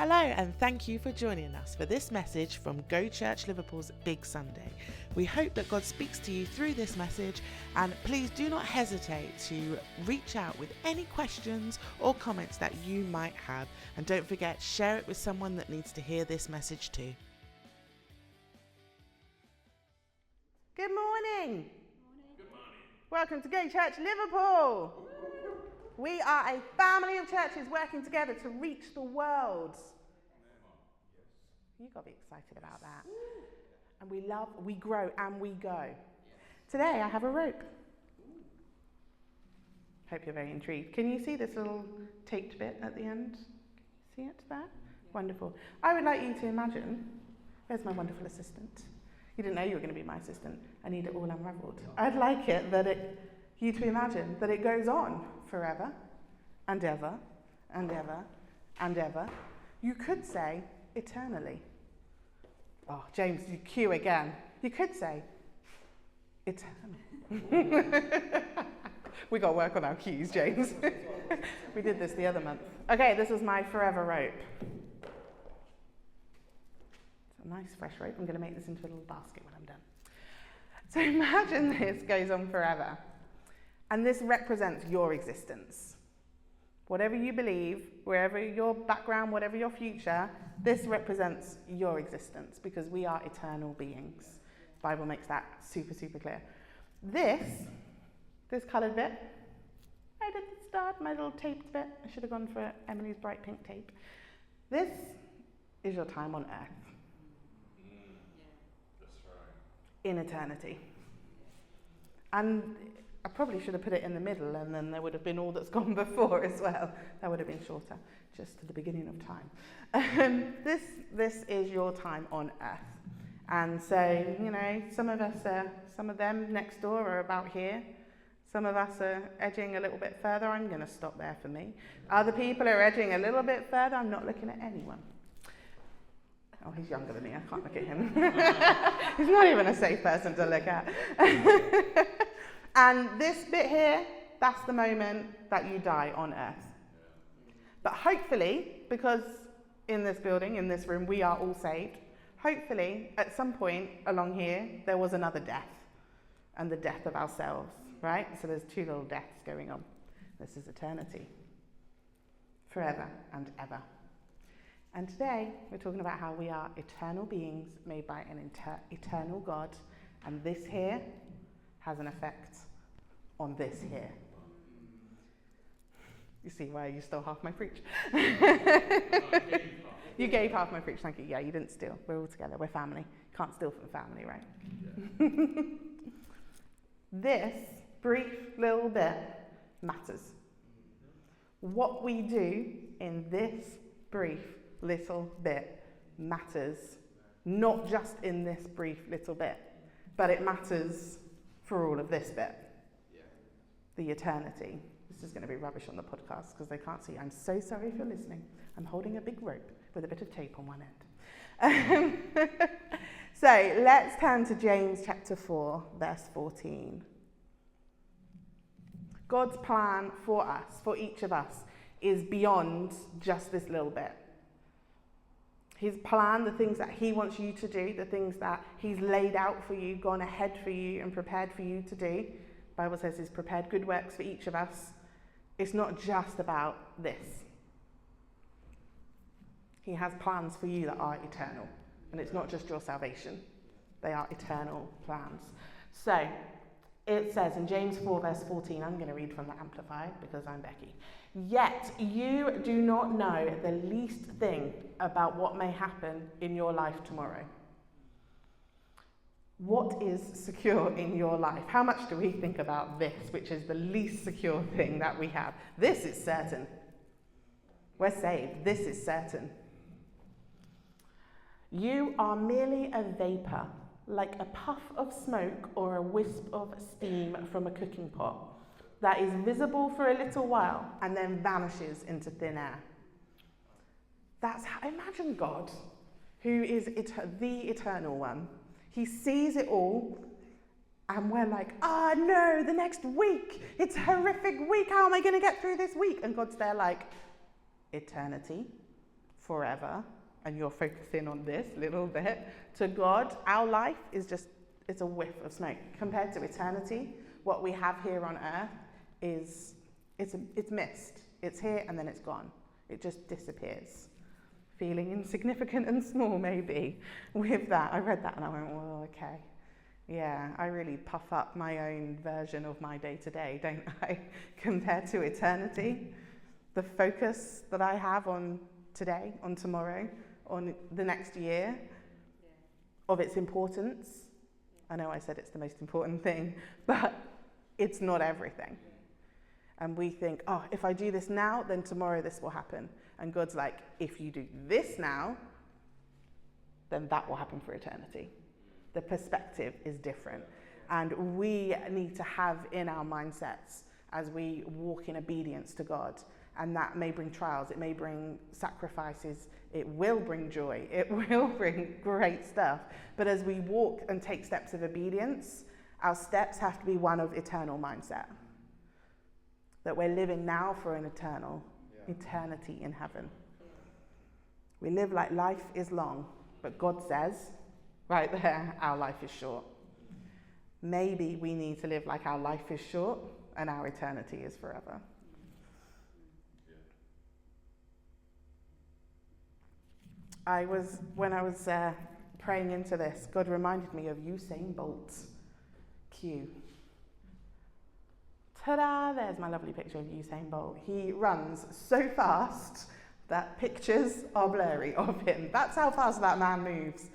Hello and thank you for joining us for this message from Go Church Liverpool's Big Sunday. We hope that God speaks to you through this message, and please do not hesitate to reach out with any questions or comments that you might have, and don't forget, share it with someone that needs to hear this message too. Good morning. Good morning. Welcome to Go Church Liverpool. We are a family of churches working together to reach the world. You've got to be excited about that. And we love, we grow, and we go. Today I have a rope. Hope you're very intrigued. Can you see this little taped bit at the end? Can you see it there? Wonderful. I would like you to imagine, there's my wonderful assistant. You didn't know you were going to be my assistant. I need it all unraveled. I'd like you to imagine that it goes on forever and ever and ever and ever. You could say eternally. Oh, James, you cue again. You could say eternal. We got to work on our cues, James. We did this the other month. Okay, this is my forever rope. It's a nice fresh rope. I'm going to make this into a little basket when I'm done. So imagine this goes on forever. And this represents your existence. Whatever you believe, wherever your background, whatever your future, this represents your existence because we are eternal beings. The Bible makes that super, super clear. This coloured bit, right at the start, my little taped bit, I should have gone for Emily's bright pink tape. This is your time on earth. That's right. In eternity. And I probably should have put it in the middle, and then there would have been all that's gone before as well. That would have been shorter, just to the beginning of time. This is your time on earth. And so, you know, some of them next door are about here. Some of us are edging a little bit further. I'm going to stop there for me. Other people are edging a little bit further. I'm not looking at anyone. Oh, he's younger than me. I can't look at him. He's not even a safe person to look at. And this bit here, that's the moment that you die on earth. But hopefully, because in this building, in this room, we are all saved, hopefully, at some point along here, there was another death, and the death of ourselves, right? So there's two little deaths going on. This is eternity, forever and ever. And today, we're talking about how we are eternal beings made by an eternal God, and this here has an effect on this here. You see why you stole half my preach? You gave half my preach, thank you. Yeah, you didn't steal. We're all together, we're family. Can't steal from family, right? Yeah. This brief little bit matters. What we do in this brief little bit matters, not just in this brief little bit, but it matters for all of this bit, the eternity. This is going to be rubbish on the podcast because they can't see. I'm so sorry if you're listening. I'm holding a big rope with a bit of tape on one end. So let's turn to James chapter 4, verse 14. God's plan for us, for each of us, is beyond just this little bit. His plan, the things that he wants you to do, the things that he's laid out for you, gone ahead for you and prepared for you to do. The Bible says he's prepared good works for each of us. It's not just about this. He has plans for you that are eternal. And it's not just your salvation. They are eternal plans. So, it says in James 4 verse 14, I'm going to read from the Amplified because I'm Becky. Yet you do not know the least thing about what may happen in your life tomorrow. What is secure in your life? How much do we think about this, which is the least secure thing that we have? This is certain. We're saved. This is certain. You are merely a vapor, like a puff of smoke or a wisp of steam from a cooking pot, that is visible for a little while and then vanishes into thin air. That's how, imagine God, who is the eternal one. He sees it all, and we're like, no, the next week, it's a horrific week, how am I going to get through this week? And God's there like, eternity, forever, and you're focusing on this little bit, to God, our life is just, it's a whiff of smoke. Compared to eternity, what we have here on earth is, it's mist. It's here and then it's gone. It just disappears. Feeling insignificant and small, maybe, with that. I read that and I went, well, okay. Yeah, I really puff up my own version of my day-to-day, don't I? Compared to eternity, the focus that I have on today, on tomorrow, on the next year, of its importance. I know I said it's the most important thing, but it's not everything. And we think, oh, if I do this now, then tomorrow this will happen. And God's like, if you do this now, then that will happen for eternity. The perspective is different. And we need to have in our mindsets as we walk in obedience to God. And that may bring trials, it may bring sacrifices, it will bring joy, it will bring great stuff. But as we walk and take steps of obedience, our steps have to be one of eternal mindset. That we're living now for an eternity in heaven. We live like life is long, but God says, right there, our life is short. Maybe we need to live like our life is short and our eternity is forever. When I was praying into this, God reminded me of Usain Bolt. Q. Ta-da! There's my lovely picture of Usain Bolt. He runs so fast that pictures are blurry of him. That's how fast that man moves.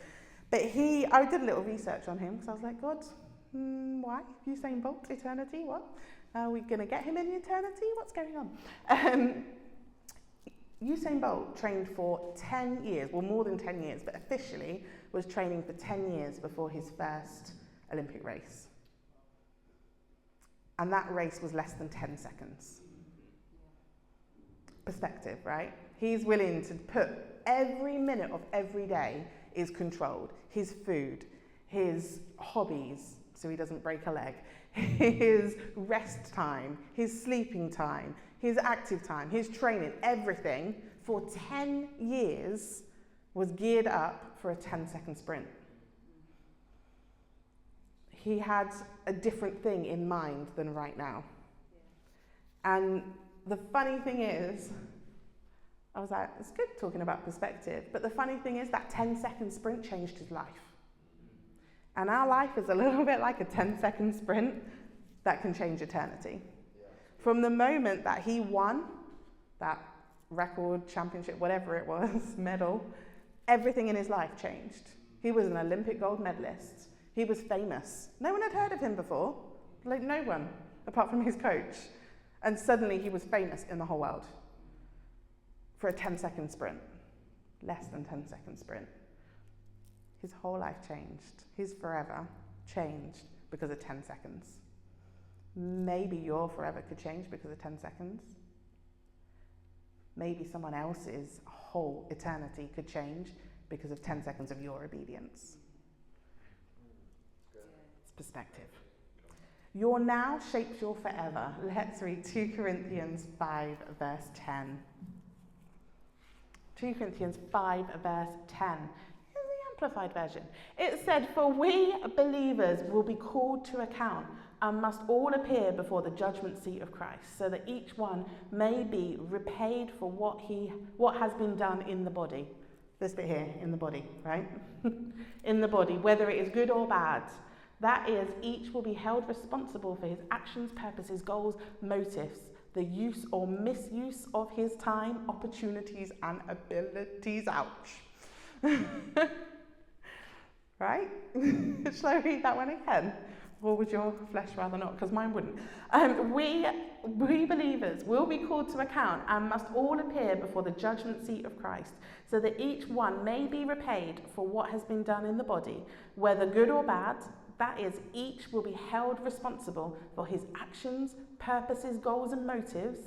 But I did a little research on him because I was like, God, why? Usain Bolt, eternity, what? Are we going to get him in eternity? What's going on? Usain Bolt trained for 10 years, well, more than 10 years, but officially was training for 10 years before his first Olympic race. And that race was less than 10 seconds. Perspective, right? He's willing to put every minute of every day is controlled. His food, his hobbies, so he doesn't break a leg, his rest time, his sleeping time, his active time, his training, everything for 10 years was geared up for a 10-second sprint. He had a different thing in mind than right now. And the funny thing is, I was like, it's good talking about perspective, but the funny thing is that 10-second sprint changed his life. And our life is a little bit like a 10-second sprint that can change eternity. From the moment that he won that record, championship, whatever it was, medal, everything in his life changed. He was an Olympic gold medalist. He was famous. No one had heard of him before. Like, no one, apart from his coach. And suddenly he was famous in the whole world for a 10-second sprint. Less than 10-second sprint. His whole life changed. His forever changed because of 10 seconds. Maybe your forever could change because of 10 seconds. Maybe someone else's whole eternity could change because of 10 seconds of your obedience. It's perspective. Your now shapes your forever. Let's read 2 Corinthians 5, verse 10. 2 Corinthians 5, verse 10. Here's the Amplified Version. It said, "For we believers will be called to account and must all appear before the judgment seat of Christ, so that each one may be repaid for what has been done in the body." This bit here, in the body, right? In the body, whether it is good or bad. That is, each will be held responsible for his actions, purposes, goals, motives, the use or misuse of his time, opportunities, and abilities. Ouch. Right? Shall I read that one again? Or would your flesh rather not? Because mine wouldn't. We believers will be called to account and must all appear before the judgment seat of Christ, so that each one may be repaid for what has been done in the body, whether good or bad. That is, each will be held responsible for his actions, purposes, goals, and motives,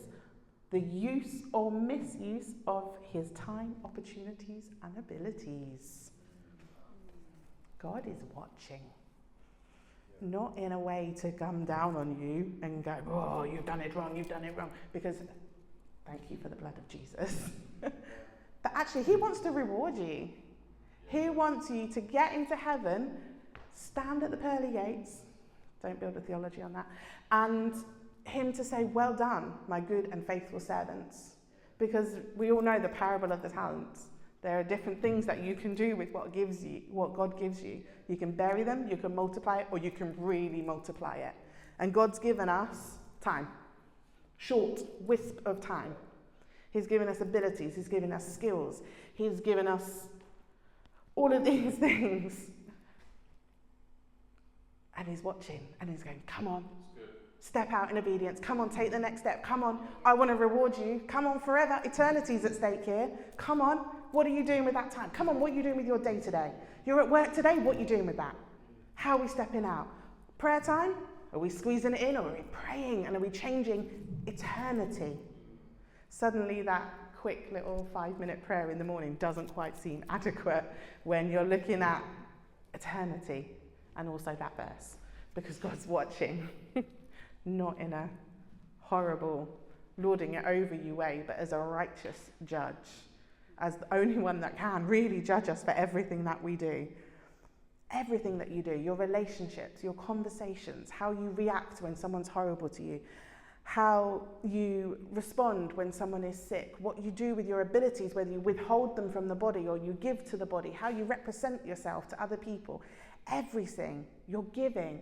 the use or misuse of his time, opportunities, and abilities. God is watching. Not in a way to come down on you and go, "Oh, you've done it wrong, because thank you for the blood of Jesus." That actually he wants to reward you. He wants you to get into heaven, stand at the pearly gates, don't build a theology on that, and him to say, well done, my good and faithful servants. Because we all know the parable of the talents. There are different things that you can do with what God gives you. You can bury them, you can multiply it, or you can really multiply it. And God's given us time. Short wisp of time. He's given us abilities, he's given us skills, he's given us all of these things. And he's watching and he's going, come on, step out in obedience. Come on, take the next step. Come on, I want to reward you. Come on, forever. Eternity's at stake here. Come on, what are you doing with that time? Come on, what are you doing with your day today? You're at work today, what are you doing with that? How are we stepping out? Prayer time? Are we squeezing it in, or are we praying, and are we changing eternity? Suddenly that quick little 5-minute prayer in the morning doesn't quite seem adequate when you're looking at eternity and also that verse, because God's watching, not in a horrible lording it over you way, but as a righteous judge, as the only one that can really judge us for everything that we do. Everything that you do, your relationships, your conversations, how you react when someone's horrible to you, how you respond when someone is sick, what you do with your abilities, whether you withhold them from the body or you give to the body, how you represent yourself to other people, everything you're giving,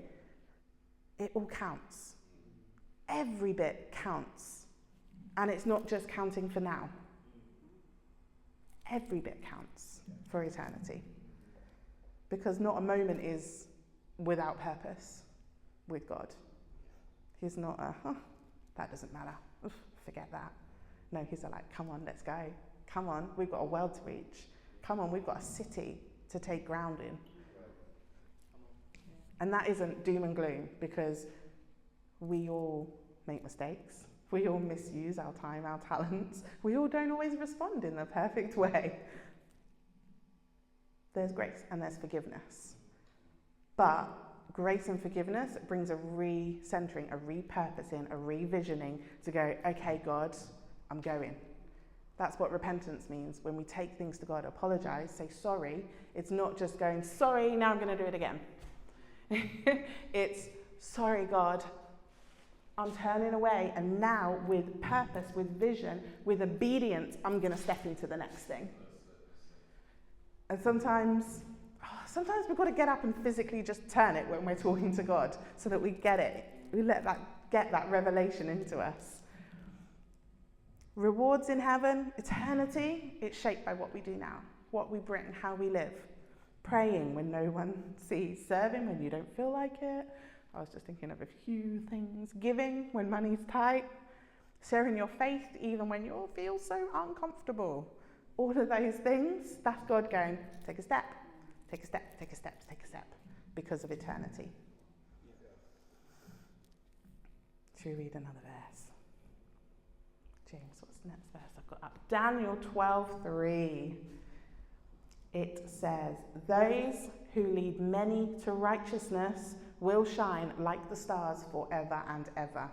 it all counts. Every bit counts. And it's not just counting for now. Every bit counts for eternity. Because not a moment is without purpose with God. He's not that doesn't matter. Oof, forget that. No, he's like, come on, let's go. Come on, we've got a world to reach. Come on, we've got a city to take ground in. And that isn't doom and gloom, because we all make mistakes. We all misuse our time, our talents. We all don't always respond in the perfect way. There's grace and there's forgiveness. But grace and forgiveness brings a recentering, a repurposing, a revisioning to go, okay, God, I'm going. That's what repentance means. When we take things to God, apologize, say sorry. It's not just going, sorry, now I'm going to do it again. It's, sorry, God, I'm turning away, and now with purpose, with vision, with obedience, I'm going to step into the next thing. And sometimes we've got to get up and physically just turn it when we're talking to God, so that we get it. We get that revelation into us. Rewards in heaven, eternity, it's shaped by what we do now, what we bring, how we live. Praying when no one sees, serving when you don't feel like it. I was just thinking of a few things. Giving when money's tight. Sharing your faith even when you feel so uncomfortable. All of those things, that's God going, take a step, take a step, take a step, take a step, because of eternity. Should we read another verse? James, what's the next verse I've got up? Daniel 12:3. It says, those who lead many to righteousness will shine like the stars forever and ever.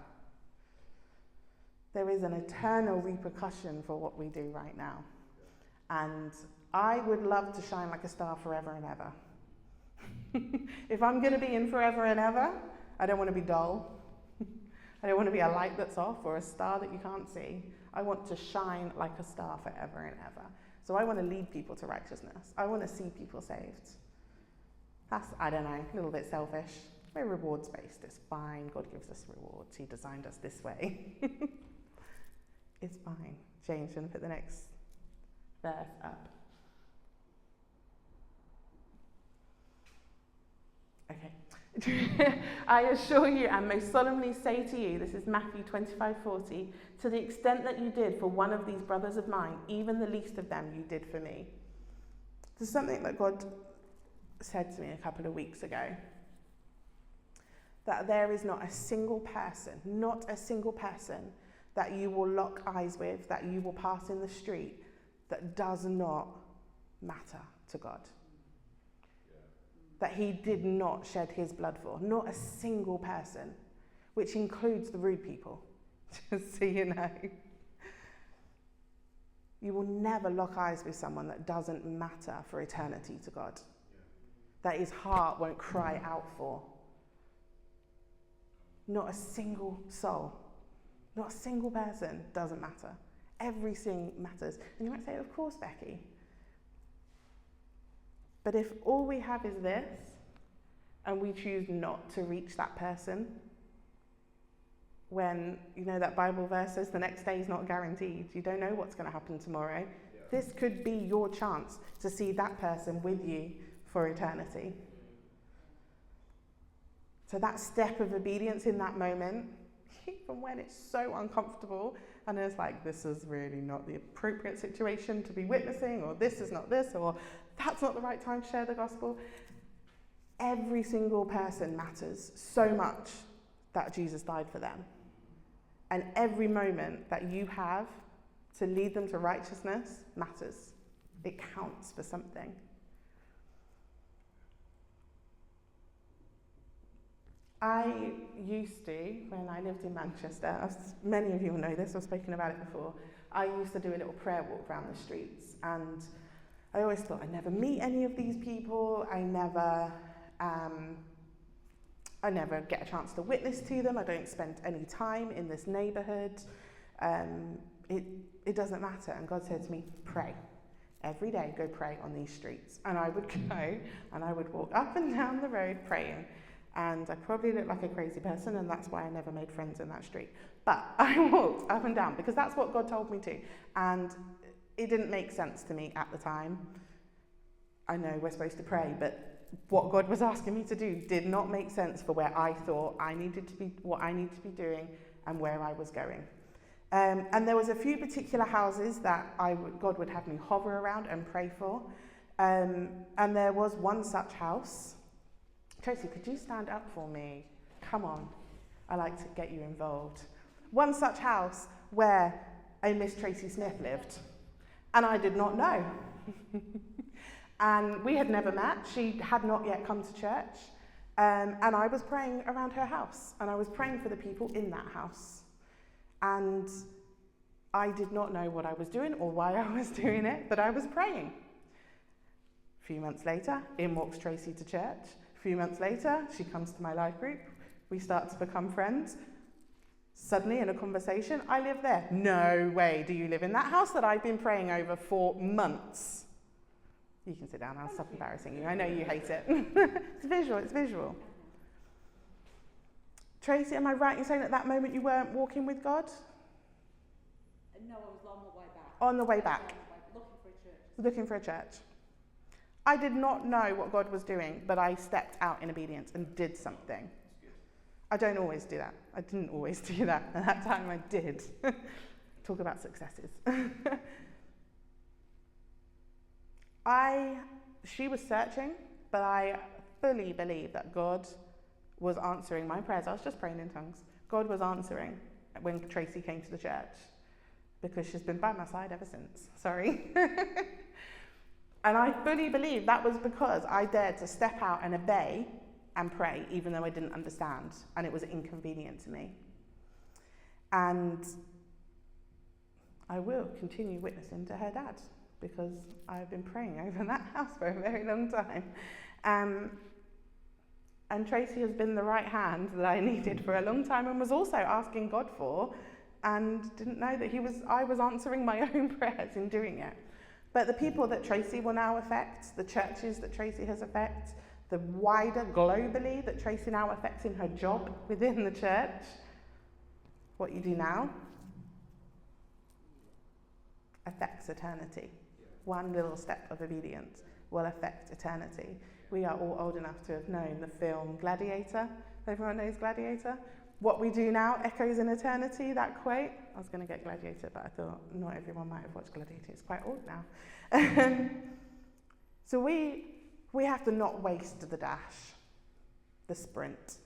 There is an eternal repercussion for what we do right now. And I would love to shine like a star forever and ever. If I'm going to be in forever and ever, I don't want to be dull. I don't want to be a light that's off or a star that you can't see. I want to shine like a star forever and ever. So I want to lead people to righteousness. I want to see people saved. That's, I don't know, a little bit selfish. We're rewards-based. It's fine. God gives us rewards. He designed us this way. It's fine. James, you want to put the next verse up? Okay. I assure you and most solemnly say to you, this is Matthew 25:40, to the extent that you did for one of these brothers of mine, even the least of them you did for me. There's something that God said to me a couple of weeks ago, that there is not a single person that you will lock eyes with, that you will pass in the street, that does not matter to God. That he did not shed his blood for. Not a single person, which includes the rude people, just so you know. You will never lock eyes with someone that doesn't matter for eternity to God, that his heart won't cry out for. Not a single soul, not a single person doesn't matter. Everything matters. And you might say, of course, Becky. But if all we have is this, and we choose not to reach that person, when, you know, that Bible verse says the next day is not guaranteed. You don't know what's going to happen tomorrow. Yeah. This could be your chance to see that person with you for eternity. So that step of obedience in that moment, even when it's so uncomfortable, and it's like, this is really not the appropriate situation to be witnessing, or this is not this, or that's not the right time to share the gospel. Every single person matters so much that Jesus died for them. And every moment that you have to lead them to righteousness matters. It counts for something. I used to, when I lived in Manchester, as many of you will know this, I've spoken about it before, I used to do a little prayer walk around the streets, and I always thought I'd never meet any of these people, I never get a chance to witness to them, I don't spend any time in this neighbourhood, it doesn't matter. And God said to me, pray. Every day, go pray on these streets. And I would go, and I would walk up and down the road praying. And I probably looked like a crazy person, and that's why I never made friends in that street. But I walked up and down because that's what God told me to. And it didn't make sense to me at the time. I know we're supposed to pray, but what God was asking me to do did not make sense for where I thought I needed to be, what I needed to be doing, and where I was going. And there was a few particular houses that God would have me hover around and pray for. And there was one such house. Tracy, could you stand up for me? Come on. I like to get you involved. One such house where a Miss Tracy Smith lived. And I did not know. And we had never met. She had not yet come to church. And I was praying around her house. And I was praying for the people in that house. And I did not know what I was doing or why I was doing it, but I was praying. A few months later, in walks Tracy to church. A few months later, she comes to my life group. We start to become friends. Suddenly, in a conversation, I live there. No way, do you live in that house that I've been praying over for months? You can sit down, I'll stop embarrassing you. I know you hate it. It's visual, it's visual. Tracy, am I right in saying at that moment you weren't walking with God? No, I was on the way back. On the way back. Looking for a church. Looking for a church. I did not know what God was doing, but I stepped out in obedience and did something. I don't always do that. I didn't always do that. At that time I did. Talk about successes. She was searching, but I fully believe that God was answering my prayers. I was just praying in tongues. God was answering when Tracy came to the church, because she's been by my side ever since. Sorry. And I fully believe that was because I dared to step out and obey and pray, even though I didn't understand, and it was inconvenient to me. And I will continue witnessing to her dad, because I've been praying over that house for a very long time. And Tracy has been the right hand that I needed for a long time, and was also asking God for, and didn't know that I was answering my own prayers in doing it. But the people that Tracy will now affect, the churches that Tracy has affected, the wider globally that Tracy now affects in her job within the church, what you do now affects eternity. One little step of obedience will affect eternity. We are all old enough to have known the film Gladiator. Everyone knows Gladiator? What we do now echoes in eternity, that quote. I was going to get Gladiator, but I thought not everyone might have watched Gladiator. It's quite old now. So we have to not waste the dash, the sprint,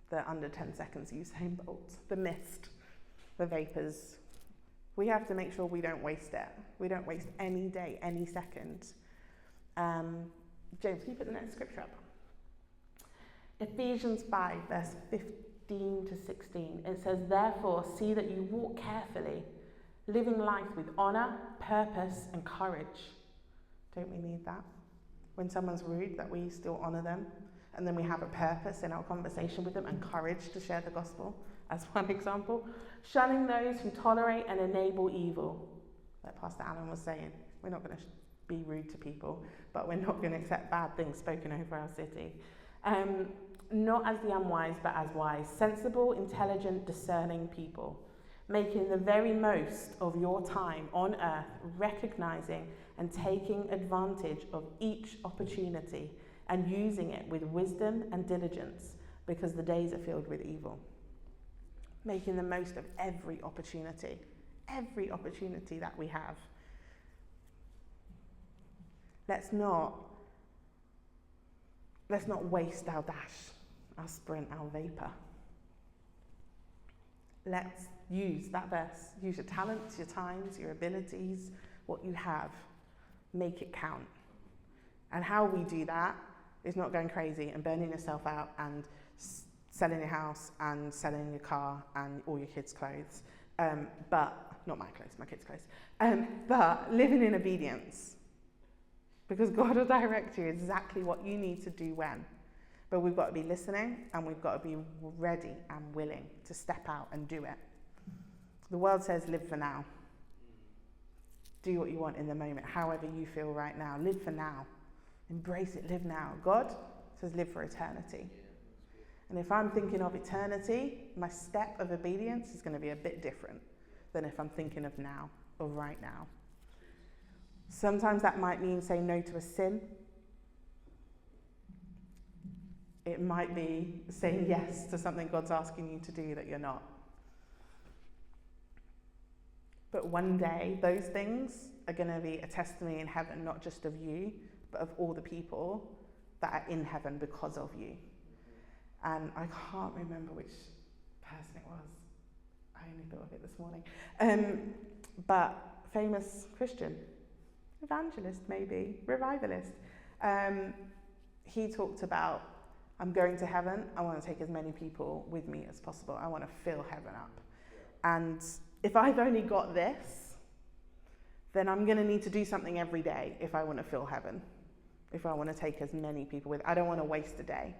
the under 10 seconds Usain Bolt, the mist, the vapours. We have to make sure we don't waste it. We don't waste any day, any second. James, can you put the next scripture up? Ephesians 5, verse 15 to 16. It says, therefore, see that you walk carefully, living life with honour, purpose and courage. Don't we need that? When someone's rude, that we still honour them, and then we have a purpose in our conversation with them and courage to share the gospel, as one example. Shunning those who tolerate and enable evil. Like Pastor Alan was saying, we're not going to be rude to people, but we're not going to accept bad things spoken over our city. Not as the unwise, but as wise. Sensible, intelligent, discerning people. Making the very most of your time on earth, recognizing and taking advantage of each opportunity and using it with wisdom and diligence, because the days are filled with evil. Making the most of every opportunity that we have. Let's not waste our dash, our sprint, our vapor. Let's use that verse. Use your talents, your times, your abilities, what you have. Make it count. And how we do that is not going crazy and burning yourself out and selling your house and selling your car and all your kids' clothes. But not my clothes, my kids' clothes. But living in obedience. Because God will direct you exactly what you need to do when. But we've got to be listening and we've got to be ready and willing to step out and do it. The world says live for now. Do what you want in the moment, however you feel right now. Live for now. Embrace it, live now. God says live for eternity. And if I'm thinking of eternity, my step of obedience is going to be a bit different than if I'm thinking of now, of right now. Sometimes that might mean saying no to a sin. It might be saying yes to something God's asking you to do that you're not. But one day, those things are going to be a testimony in heaven, not just of you, but of all the people that are in heaven because of you. And I can't remember which person it was. I only thought of it this morning. But famous Christian, evangelist maybe, revivalist. He talked about, I'm going to heaven, I want to take as many people with me as possible. I want to fill heaven up. And if I've only got this, then I'm going to need to do something every day if I want to fill heaven. If I want to take as many people with, I don't want to waste a day.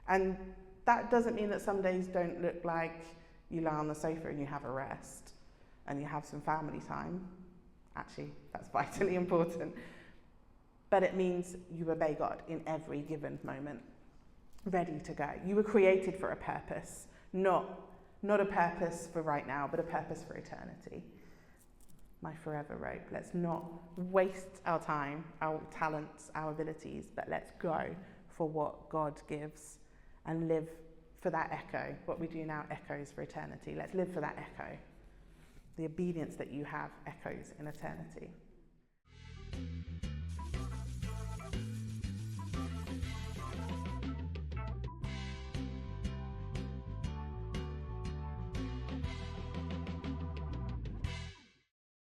And that doesn't mean that some days don't look like you lie on the sofa and you have a rest and you have some family time. Actually, that's vitally important. But it means you obey God in every given moment, ready to go. You were created for a purpose, not a purpose for right now, but a purpose for eternity. My forever rope. Let's not waste our time, our talents, our abilities, but let's go for what God gives and live for that echo. What we do now echoes for eternity. Let's live for that echo. The obedience that you have echoes in eternity.